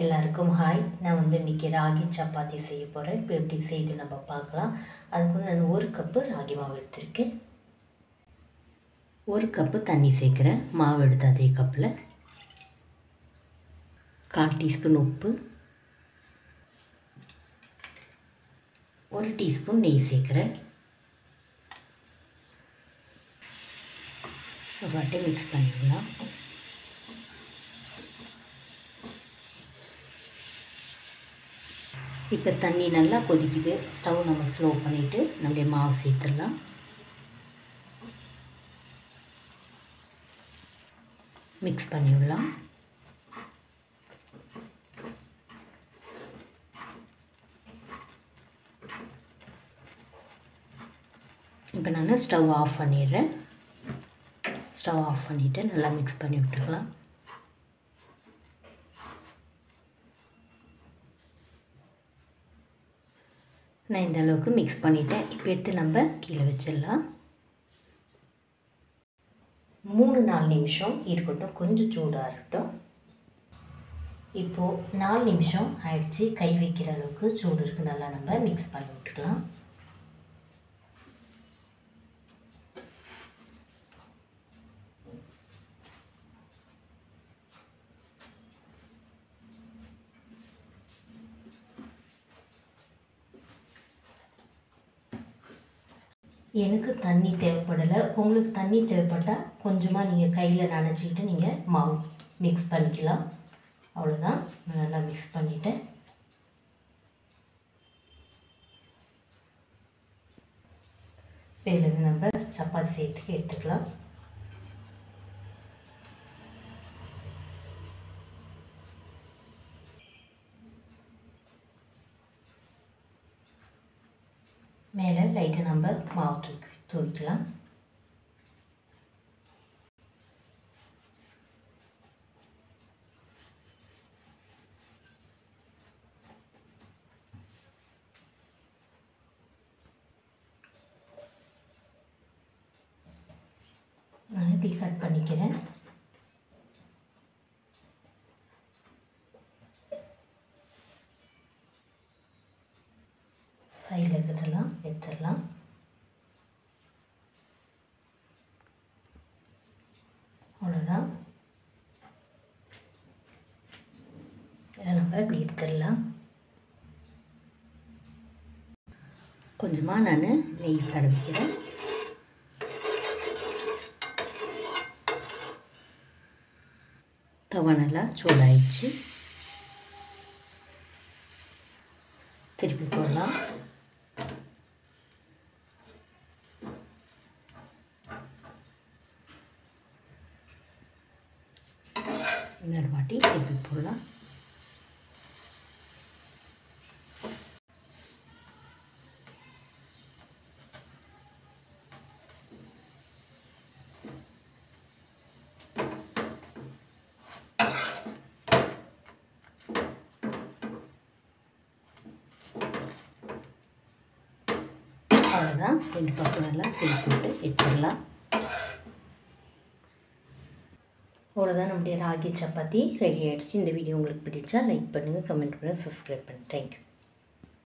எல்லாருக்கும் ஹாய். நான் இன்றைக்கி ராகி சப்பாத்தி செய்ய போகிறேன். இப்போ எப்படி செய்து நம்ம பார்க்கலாம். அதுக்கு நான் 1 கப்பு ராகி மாவு எடுத்திருக்கேன். 1 கப்பு தண்ணி சேர்க்குறேன். மாவு எடுத்து அதே கப்பில் 1/4 டீஸ்பூன் உப்பு, 1 டீஸ்பூன் நெய் சேர்க்குறேன். வாட்டி மிக்ஸ் பண்ணிக்கலாம். இப்போ தண்ணி நல்லா கொதிக்குது. ஸ்டவ் நம்ம ஸ்லோ பண்ணிவிட்டு நம்முடைய மாவு சேர்த்துடலாம். மிக்ஸ் பண்ணிவிடலாம். இப்போ நான் ஸ்டவ் ஆஃப் பண்ணிடுறேன். ஸ்டவ் ஆஃப் பண்ணிவிட்டு நல்லா மிக்ஸ் பண்ணி விட்டுக்கலாம். நான் இந்த அளவுக்கு மிக்ஸ் பண்ணிட்டேன். இப்போ எடுத்து நம்ம கீழே வச்சிடலாம். 3-4 நிமிஷம் இருக்கட்டும், கொஞ்சம் சூடாக இருக்கட்டும். இப்போது 4 நிமிஷம் ஆயிடுச்சு. கை வைக்கிற அளவுக்கு சூடு இருக்குது. நல்லா நம்ம மிக்ஸ் பண்ணி விட்டுக்கலாம். எனக்கு தண்ணி தேவைப்படலை. உங்களுக்கு தண்ணி தேவைப்பட்டால் கொஞ்சமாக நீங்கள் கையில் நனைச்சிக்கிட்டு நீங்கள் மாவு மிக்ஸ் பண்ணிக்கலாம். அவ்வளோதான். நான் நல்லா மிக்ஸ் பண்ணிவிட்டேன். இதில் நம்ம சப்பாத்தி செய்யறதுக்கு எடுத்துக்கலாம். மேலே லைட்டாக நம்ம மாவு தூக்கலாம். நான் இப்படி கட் பண்ணிக்கிறேன். சைடில் இருக்கிறதெல்லாம் எடுத்துடலாம். அவ்வளோதான். இதை நம்ம இப்படி எடுத்துடலாம். கொஞ்சமாக நான் நெய் தடவிக்கிறேன். தவா நல்லா சூடாயிடுச்சு. திருப்பி போடலாம். இன்னொரு வாட்டி திருப்பி போடலாம். அவ்வளோதான். 2 பக்கம் நல்லா திருப்பி போட்டு எடுத்துடலாம். அவ்வளோதான். நம்முடைய ராகி சப்பாத்தி ரெடி ஆகிடுச்சு. இந்த வீடியோ உங்களுக்கு பிடிச்சா லைக் பண்ணுங்கள், கமெண்ட் பண்ணுங்கள், சப்ஸ்கிரைப் பண்ணுங்கள். தேங்க்யூ.